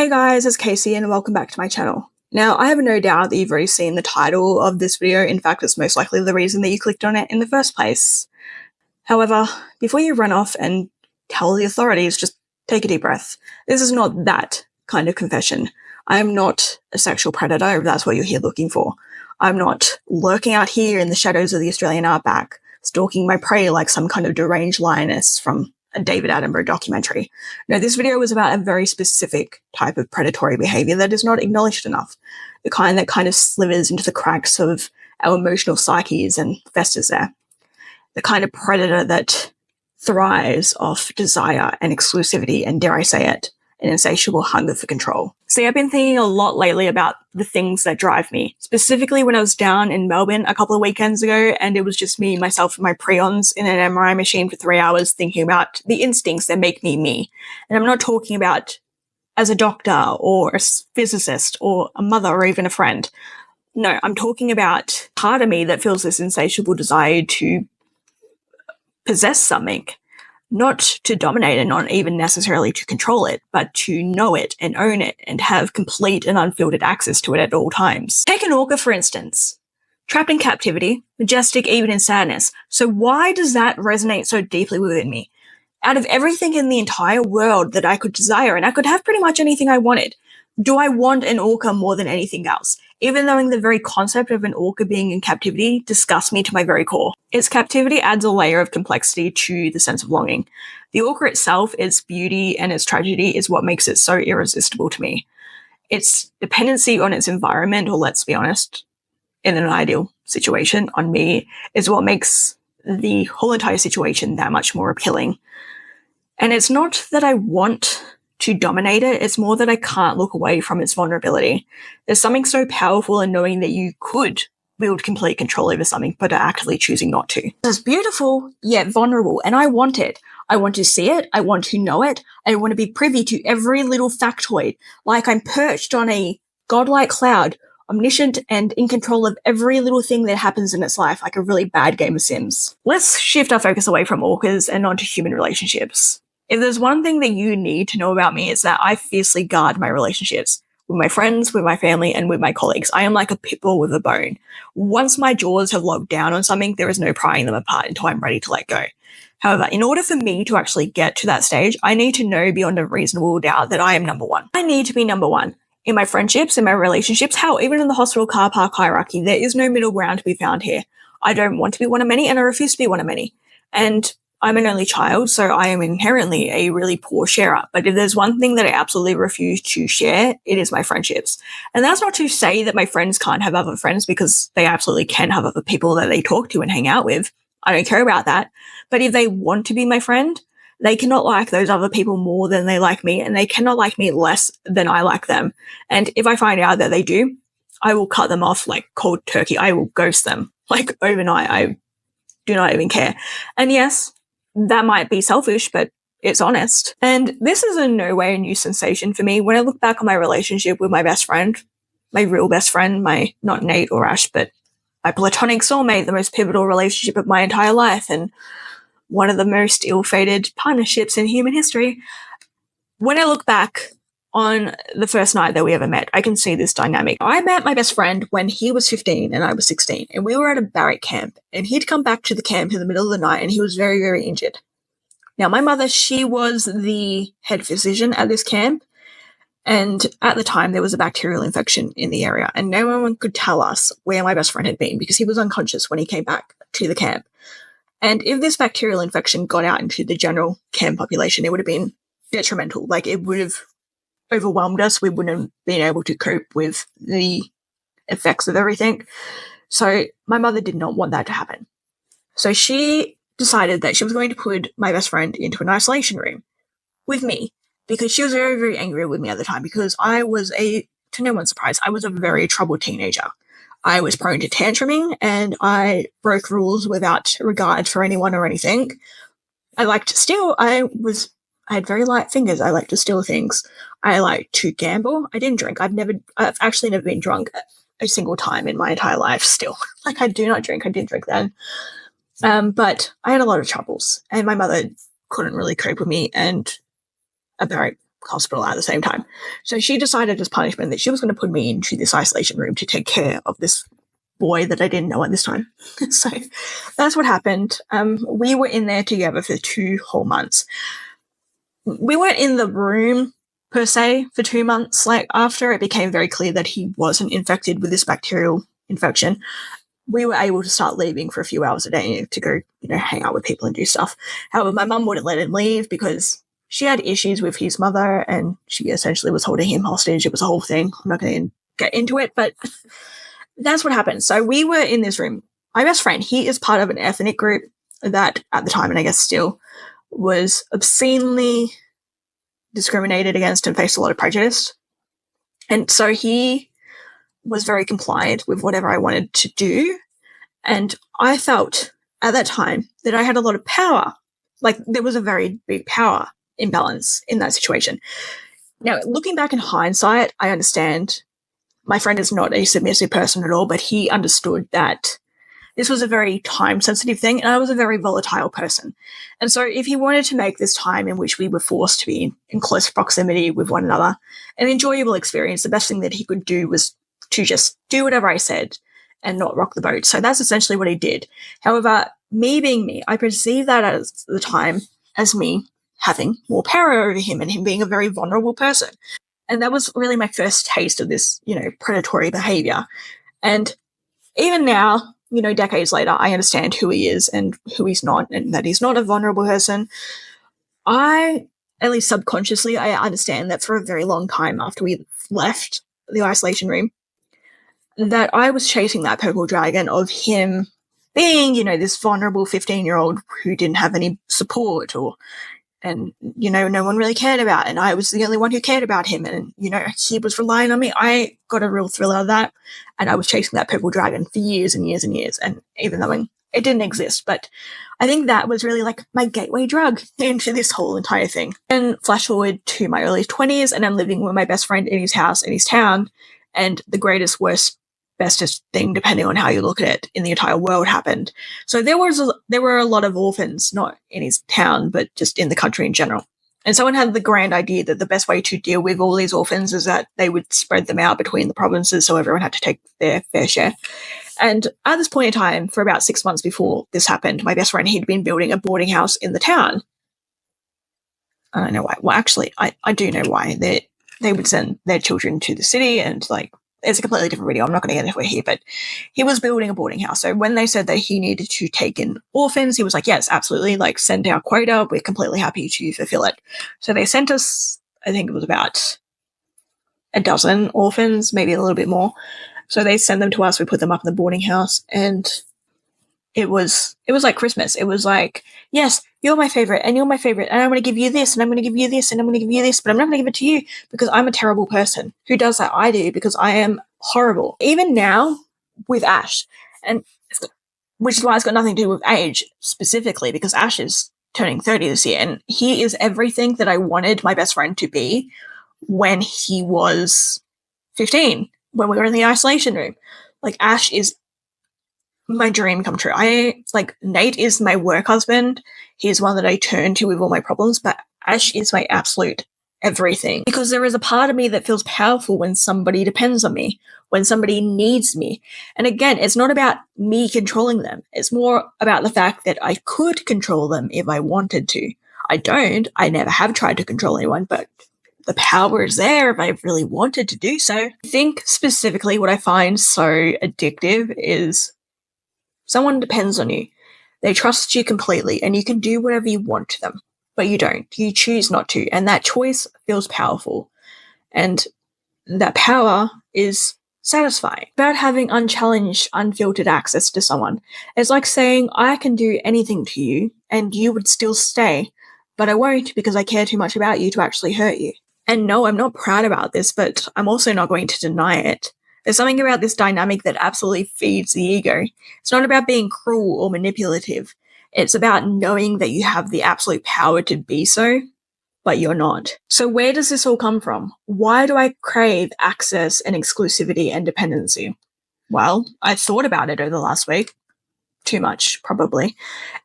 Hey guys, it's Casey and welcome back to my channel. Now, I have no doubt that you've already seen the title of this video. In fact, it's most likely the reason that you clicked on it in the first place. However, before you run off and tell the authorities, just take a deep breath. This is not that kind of confession. I am not a sexual predator if that's what you're here looking for. I'm not lurking out here in the shadows of the Australian outback, stalking my prey like some kind of deranged lioness from a David Attenborough documentary. No, this video was about a very specific type of predatory behavior that is not acknowledged enough. The kind that kind of slithers into the cracks of our emotional psyches and festers there. The kind of predator that thrives off desire and exclusivity and, dare I say it, an insatiable hunger for control. See, I've been thinking a lot lately about the things that drive me, specifically when I was down in Melbourne a couple of weekends ago and it was just me, myself, and my prions in an MRI machine for 3 hours thinking about the instincts that make me me. And I'm not talking about as a doctor or a physicist or a mother or even a friend. No, I'm talking about part of me that feels this insatiable desire to possess something. Not to dominate and not even necessarily to control it, but to know it and own it and have complete and unfiltered access to it at all times. Take an orca, for instance. Trapped in captivity, majestic even in sadness. So why does that resonate so deeply within me? Out of everything in the entire world that I could desire, and I could have pretty much anything I wanted, do I want an orca more than anything else? Even though the very concept of an orca being in captivity disgusts me to my very core. Its captivity adds a layer of complexity to the sense of longing. The orca itself, its beauty and its tragedy is what makes it so irresistible to me. Its dependency on its environment, or let's be honest, in an ideal situation, on me, is what makes the whole entire situation that much more appealing. And it's not that I want to dominate it, it's more that I can't look away from its vulnerability. There's something so powerful in knowing that you could wield complete control over something, but are actively choosing not to. It's beautiful, yet vulnerable, and I want it. I want to see it, I want to know it, I want to be privy to every little factoid, like I'm perched on a godlike cloud, omniscient and in control of every little thing that happens in its life, like a really bad game of Sims. Let's shift our focus away from orcas and onto human relationships. If there's one thing that you need to know about me, it's that I fiercely guard my relationships with my friends, with my family, and with my colleagues. I am like a pit bull with a bone. Once my jaws have locked down on something, there is no prying them apart until I'm ready to let go. However, in order for me to actually get to that stage, I need to know beyond a reasonable doubt that I am number one. I need to be number one. In my friendships, in my relationships, hell, even in the hospital car park hierarchy, there is no middle ground to be found here. I don't want to be one of many, and I refuse to be one of many. And I'm an only child, so I am inherently a really poor sharer. But if there's one thing that I absolutely refuse to share, it is my friendships. And that's not to say that my friends can't have other friends, because they absolutely can have other people that they talk to and hang out with. I don't care about that. But if they want to be my friend, they cannot like those other people more than they like me, and they cannot like me less than I like them. And if I find out that they do, I will cut them off like cold turkey. I will ghost them like overnight. I do not even care. And yes, that might be selfish, but it's honest. And this is in no way a new sensation for me. When I look back on my relationship with my best friend, my real best friend, my not Nate or Ash, but my platonic soulmate, the most pivotal relationship of my entire life, and one of the most ill-fated partnerships in human history. When I look back on the first night that we ever met, I can see this dynamic. I met my best friend when he was 15 and I was 16, and we were at a barrack camp, and he'd come back to the camp in the middle of the night and he was very, very injured. Now, my mother, she was the head physician at this camp, and at the time there was a bacterial infection in the area, and no one could tell us where my best friend had been because he was unconscious when he came back to the camp. And if this bacterial infection got out into the general camp population, it would have been detrimental. Like, it would have overwhelmed us. We wouldn't have been able to cope with the effects of everything. So my mother did not want that to happen. So she decided that she was going to put my best friend into an isolation room with me, because she was very, very angry with me at the time, because I was to no one's surprise, I was a very troubled teenager. I was prone to tantruming, and I broke rules without regard for anyone or anything. I liked to steal. I had very light fingers. I liked to steal things. I liked to gamble. I didn't drink. I've actually never been drunk a single time in my entire life still. Like, I do not drink. I didn't drink then. But I had a lot of troubles, and my mother couldn't really cope with me, and a barrack hospital at the same time. So she decided as punishment that she was going to put me into this isolation room to take care of this boy that I didn't know at this time. So that's what happened. We were in there together for 2 whole months. We weren't in the room per se for 2 months. Like, after it became very clear that he wasn't infected with this bacterial infection, we were able to start leaving for a few hours a day to go, hang out with people and do stuff. However, my mum wouldn't let him leave because she had issues with his mother and she essentially was holding him hostage. It was a whole thing. I'm not going to get into it, but that's what happened. So we were in this room. My best friend, he is part of an ethnic group that at the time, and I guess still, was obscenely discriminated against and faced a lot of prejudice. And so he was very compliant with whatever I wanted to do. And I felt at that time that I had a lot of power. Like, there was a very big power imbalance in that situation. Now, looking back in hindsight, I understand my friend is not a submissive person at all, but he understood that this was a very time-sensitive thing, and I was a very volatile person. And so if he wanted to make this time in which we were forced to be in close proximity with one another an enjoyable experience, the best thing that he could do was to just do whatever I said and not rock the boat. So that's essentially what he did. However, me being me, I perceived that at the time as me having more power over him and him being a very vulnerable person. And that was really my first taste of this, predatory behavior. And even now, decades later, I understand who he is and who he's not, and that he's not a vulnerable person. At least subconsciously, I understand that for a very long time after we left the isolation room, that I was chasing that purple dragon of him being, this vulnerable 15-year-old who didn't have any support and no one really cared about. And I was the only one who cared about him. And, he was relying on me. I got a real thrill out of that. And I was chasing that purple dragon for years and years and years. And even though it didn't exist, but I think that was really like my gateway drug into this whole entire thing. And flash forward to my early 20s, and I'm living with my best friend in his house in his town. And the greatest, worst, bestest thing, depending on how you look at it, in the entire world happened. So there were a lot of orphans, not in his town, but just in the country in general. And someone had the grand idea that the best way to deal with all these orphans is that they would spread them out between the provinces so everyone had to take their fair share. And at this point in time, for about 6 months before this happened, my best friend, he'd been building a boarding house in the town. I don't know why. Well, actually, I do know why. They would send their children to the city, and it's a completely different video. I'm not going to get into it here, but he was building a boarding house. So when they said that he needed to take in orphans, he was like, yes, absolutely. Send our quota. We're completely happy to fulfill it. So they sent us, I think it was about a dozen orphans, maybe a little bit more. So they sent them to us. We put them up in the boarding house, and it was like Christmas. It was like, yes, you're my favorite, and you're my favorite, and I'm going to give you this, and I'm going to give you this, and I'm going to give you this, but I'm not going to give it to you because I'm a terrible person. Who does that? I do, because I am horrible. Even now with Ash, and which is why it's got nothing to do with age specifically, because Ash is turning 30 this year, and he is everything that I wanted my best friend to be when he was 15, when we were in the isolation room. Ash is my dream come true. Nate is my work husband. He's one that I turn to with all my problems, but Ash is my absolute everything, because there is a part of me that feels powerful when somebody depends on me, when somebody needs me. And again, it's not about me controlling them. It's more about the fact that I could control them if I wanted to. I don't. I never have tried to control anyone, but the power is there if I really wanted to do so. I think specifically what I find so addictive is someone depends on you. They trust you completely, and you can do whatever you want to them, but you don't. You choose not to, and that choice feels powerful. And that power is satisfying. About having unchallenged, unfiltered access to someone. It's like saying, I can do anything to you, and you would still stay, but I won't because I care too much about you to actually hurt you. And no, I'm not proud about this, but I'm also not going to deny it. There's something about this dynamic that absolutely feeds the ego. It's not about being cruel or manipulative. It's about knowing that you have the absolute power to be so, but you're not. So where does this all come from? Why do I crave access and exclusivity and dependency? Well, I thought about it over the last week. Too much, probably.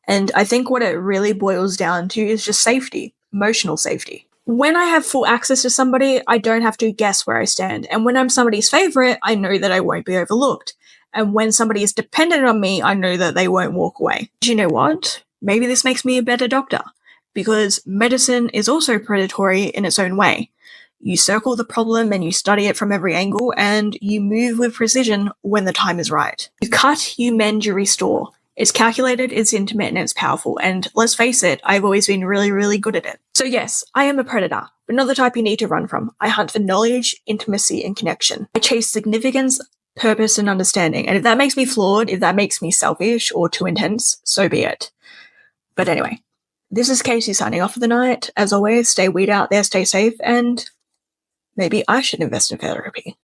And I think what it really boils down to is just safety, emotional safety. When I have full access to somebody, I don't have to guess where I stand. And when I'm somebody's favorite, I know that I won't be overlooked. And when somebody is dependent on me, I know that they won't walk away. Do you know what? Maybe this makes me a better doctor, because medicine is also predatory in its own way. You circle the problem and you study it from every angle, and you move with precision when the time is right. You cut, you mend, you restore. It's calculated, it's intimate, and it's powerful. And let's face it, I've always been really, really good at it. So yes, I am a predator, but not the type you need to run from. I hunt for knowledge, intimacy, and connection. I chase significance, purpose, and understanding. And if that makes me flawed, if that makes me selfish or too intense, so be it. But anyway, this is Casey signing off for the night. As always, stay weed out there, stay safe, and maybe I should invest in therapy.